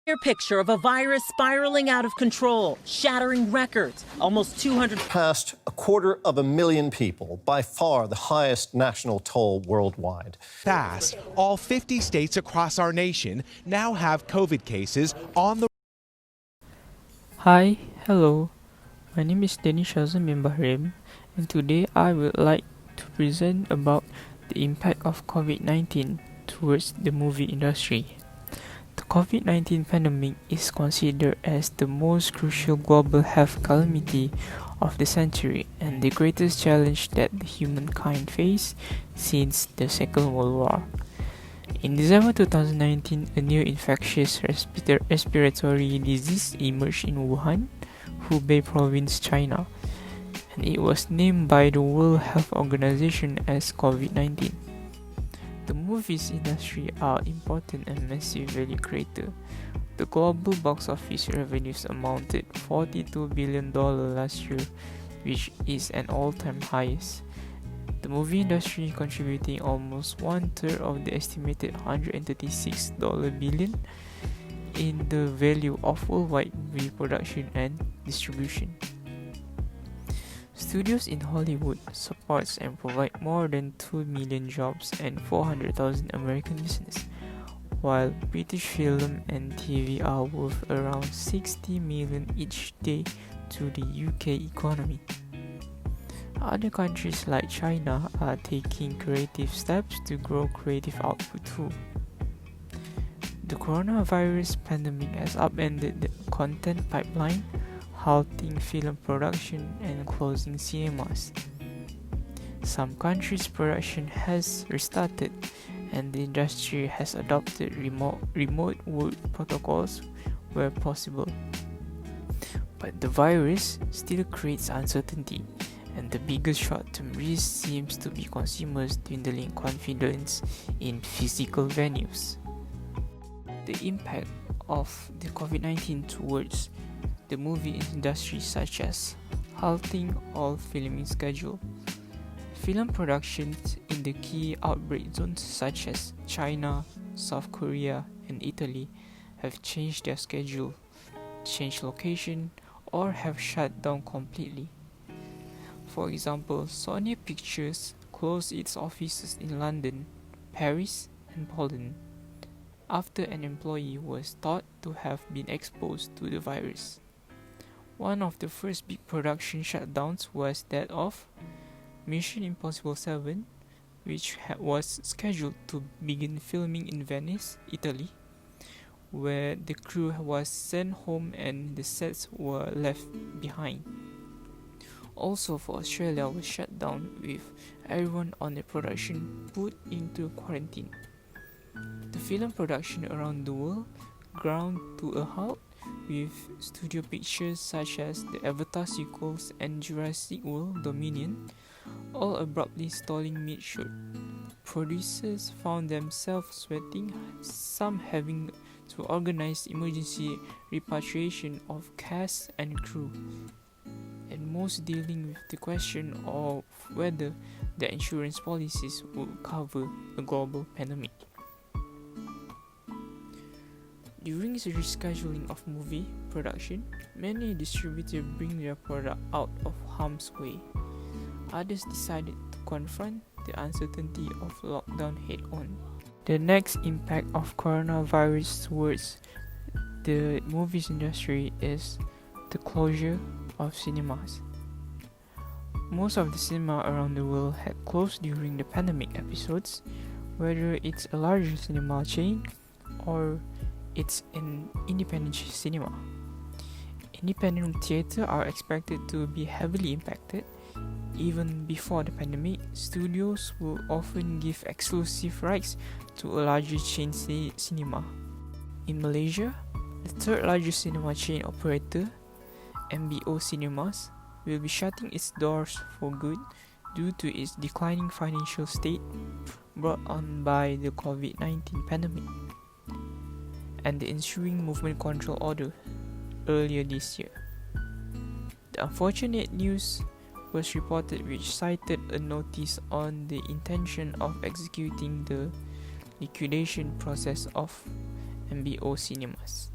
Clear picture of a virus spiraling out of control, shattering records. Almost 200 passed 250,000 people, by far the highest national toll worldwide. Fast, all 50 states across our nation now have COVID cases on the. Hi, hello. My name is Danish Shazam bin Bahrim, and today I would like to present about the impact of COVID-19 towards the movie industry. The COVID-19 pandemic is considered as the most crucial global health calamity of the century and the greatest challenge that humankind faced since the Second World War. In December 2019, a new infectious respiratory disease emerged in Wuhan, Hubei province, China, and it was named by the World Health Organization as COVID-19. The movies industry are important and massive value creator. The global box office revenues amounted $42 billion last year, which is an all-time highest. The movie industry contributing almost one-third of the estimated $136 billion in the value of worldwide movie production and distribution. Studios in Hollywood supports and provide more than 2 million jobs and 400,000 American business, while British film and TV are worth around 60 million each day to the UK economy. Other countries like China are taking creative steps to grow creative output too. The coronavirus pandemic has upended the content pipeline, halting film production and closing cinemas. Some countries' production has restarted, and the industry has adopted remote work protocols where possible. But the virus still creates uncertainty, and the biggest short-term risk seems to be consumers dwindling confidence in physical venues. The impact of the COVID-19 towards the movie industry, such as halting all filming schedule. Film productions in the key outbreak zones such as China, South Korea, and Italy have changed their schedule, changed location, or have shut down completely. For example, Sony Pictures closed its offices in London, Paris, and Poland after an employee was thought to have been exposed to the virus. One of the first big production shutdowns was that of Mission Impossible 7, which was scheduled to begin filming in Venice, Italy, where the crew was sent home and the sets were left behind. Also for Australia was shut down with everyone on the production put into quarantine. The film production around the world ground to a halt, with studio pictures such as the Avatar sequels and Jurassic World Dominion all abruptly stalling mid-shoot. Producers found themselves sweating, some having to organize emergency repatriation of cast and crew, and most dealing with the question of whether the insurance policies would cover a global pandemic. During the rescheduling of movie production, many distributors bring their product out of harm's way. Others decided to confront the uncertainty of lockdown head-on. The next impact of coronavirus towards the movies industry is the closure of cinemas. Most of the cinema around the world had closed during the pandemic episodes, whether it's a larger cinema chain or it's an independent cinema. Independent theater are expected to be heavily impacted. Even before the pandemic, studios will often give exclusive rights to a larger chain cinema. In Malaysia, the third largest cinema chain operator, MBO Cinemas, will be shutting its doors for good due to its declining financial state brought on by the COVID-19 pandemic and the ensuing movement control order earlier this year. The unfortunate news was reported, which cited a notice on the intention of executing the liquidation process of MBO cinemas.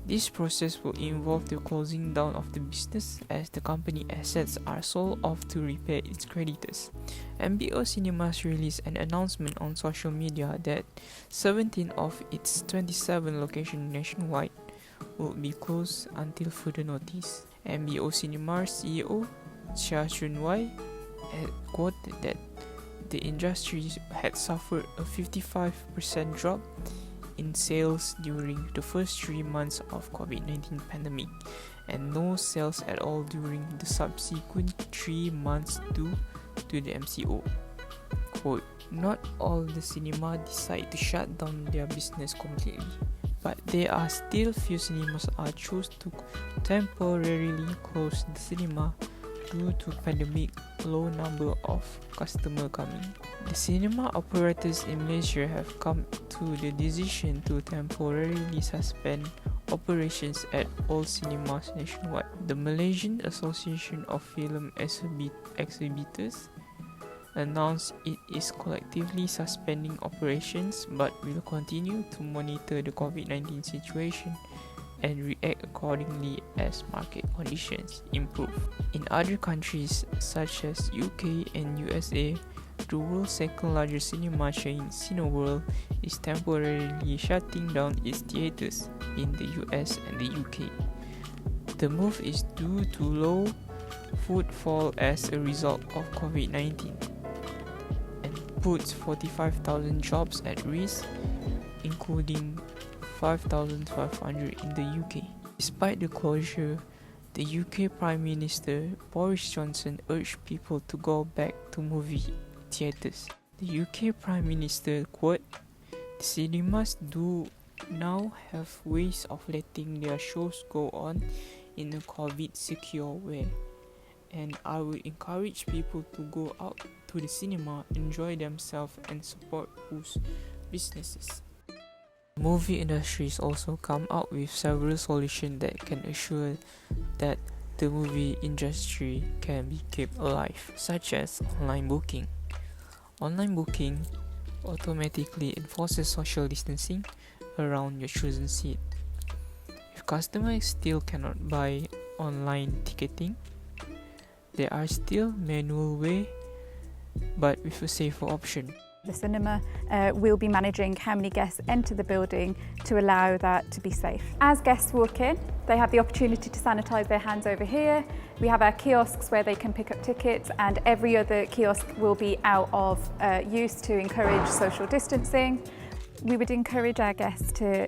This process will involve the closing down of the business as the company assets are sold off to repay its creditors. MBO Cinemas released an announcement on social media that 17 of its 27 locations nationwide will be closed until further notice. MBO Cinemas CEO Chia Chun-wai had quoted that the industry had suffered a 55% drop in sales during the first 3 months of Covid-19 pandemic and no sales at all during the subsequent 3 months due to the MCO. Quote, not all the cinema decide to shut down their business completely, but there are still few cinemas are choose to temporarily close the cinema due to pandemic low number of customer coming. The cinema operators in Malaysia have come to the decision to temporarily suspend operations at all cinemas nationwide. The Malaysian Association of Film Exhibitors announced it is collectively suspending operations but will continue to monitor the COVID-19 situation and react accordingly as market conditions improve. In other countries such as UK and USA, the world's second largest cinema chain, Cineworld, is temporarily shutting down its theaters in the US and the UK. The move is due to low footfall as a result of COVID-19 and puts 45,000 jobs at risk, including 5,500 in the UK. Despite the closure, the UK Prime Minister Boris Johnson urged people to go back to movie theatres. The UK Prime Minister quote, "The cinemas do now have ways of letting their shows go on in a COVID-secure way, and I would encourage people to go out to the cinema, enjoy themselves and support those businesses." The movie industries also come up with several solutions that can assure that the movie industry can be kept alive, such as online booking. Online booking automatically enforces social distancing around your chosen seat. If customers still cannot buy online ticketing, there are still manual way, but with a safer option. The cinema will be managing how many guests enter the building to allow that to be safe. As guests walk in, they have the opportunity to sanitise their hands over here. We have our kiosks where they can pick up tickets, and every other kiosk will be out of use to encourage social distancing. We would encourage our guests to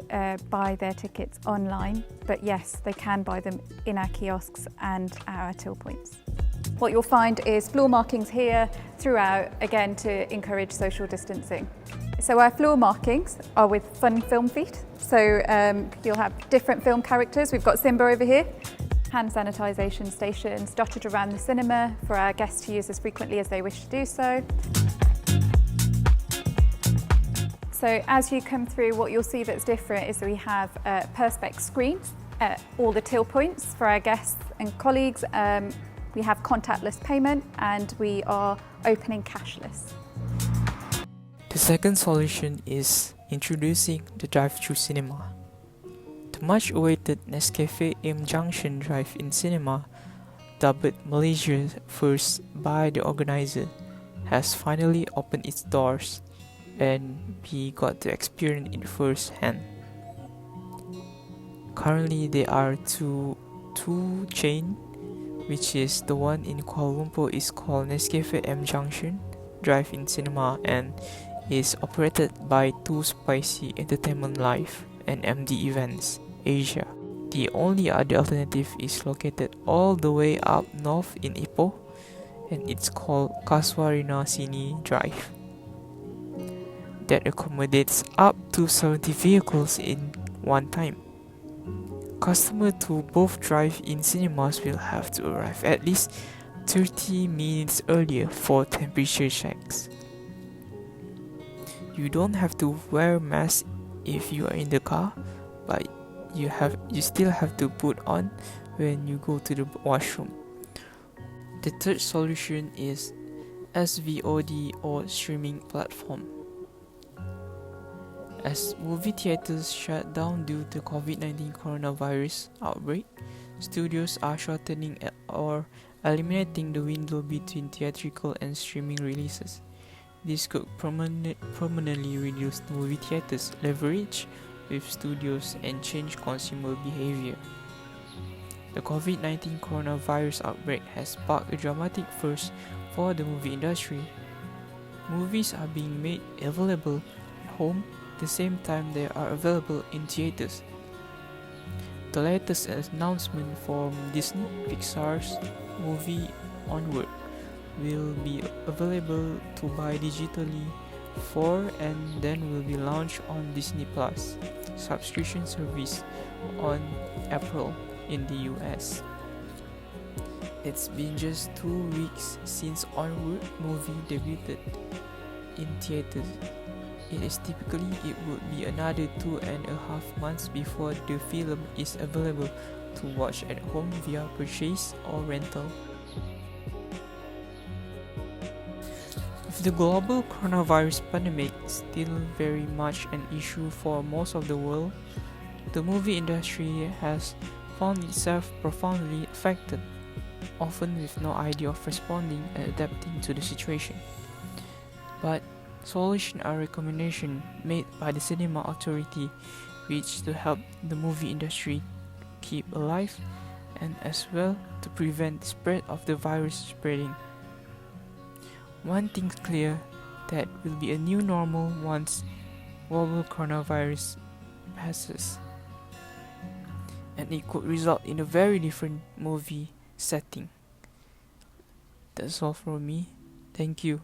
buy their tickets online, but yes, they can buy them in our kiosks and our till points. What you'll find is floor markings here throughout, again to encourage social distancing. So our floor markings are with fun film feet. So you'll have different film characters. We've got Simba over here. Hand sanitisation stations dotted around the cinema for our guests to use as frequently as they wish to do so. So as you come through, what you'll see that's different is that we have perspex screens at all the till points for our guests and colleagues. We have contactless payment and we are opening cashless. The second solution is introducing the drive-through cinema. The much-awaited Nescafe M Junction Drive-in Cinema, dubbed Malaysia's first by the organizer, has finally opened its doors and we got to experience it firsthand. Currently there are two chains, which is the one in Kuala Lumpur is called Nescafe M Junction Drive-in Cinema and is operated by Too Spicy Entertainment Live and MD Events Asia. The only other alternative is located all the way up north in Ipoh and it's called Kaswarina Sini Drive that accommodates up to 70 vehicles in one time. Customers to both drive-in cinemas will have to arrive at least 30 minutes earlier for temperature checks. You don't have to wear a mask if you are in the car, but you still have to put on when you go to the washroom. The third solution is SVOD or streaming platform. As movie theaters shut down due to Covid-19 coronavirus outbreak, studios are shortening or eliminating the window between theatrical and streaming releases. This could permanently reduce movie theaters' leverage with studios and change consumer behavior. The Covid-19 coronavirus outbreak has sparked a dramatic first for the movie industry. Movies are being made available at home at the same time they are available in theaters. The latest announcement from Disney Pixar's movie Onward will be available to buy digitally and then will be launched on Disney Plus subscription service on April in the US. It's been just 2 weeks since Onward movie debuted in theaters. It would be another 2.5 months before the film is available to watch at home via purchase or rental. With the global coronavirus pandemic still very much an issue for most of the world, the movie industry has found itself profoundly affected, often with no idea of responding and adapting to the situation. But solutions are recommendations made by the Cinema Authority which to help the movie industry keep alive and as well to prevent the spread of the virus spreading. One thing's clear, that will be a new normal once global coronavirus passes, and it could result in a very different movie setting. That's all from me. Thank you.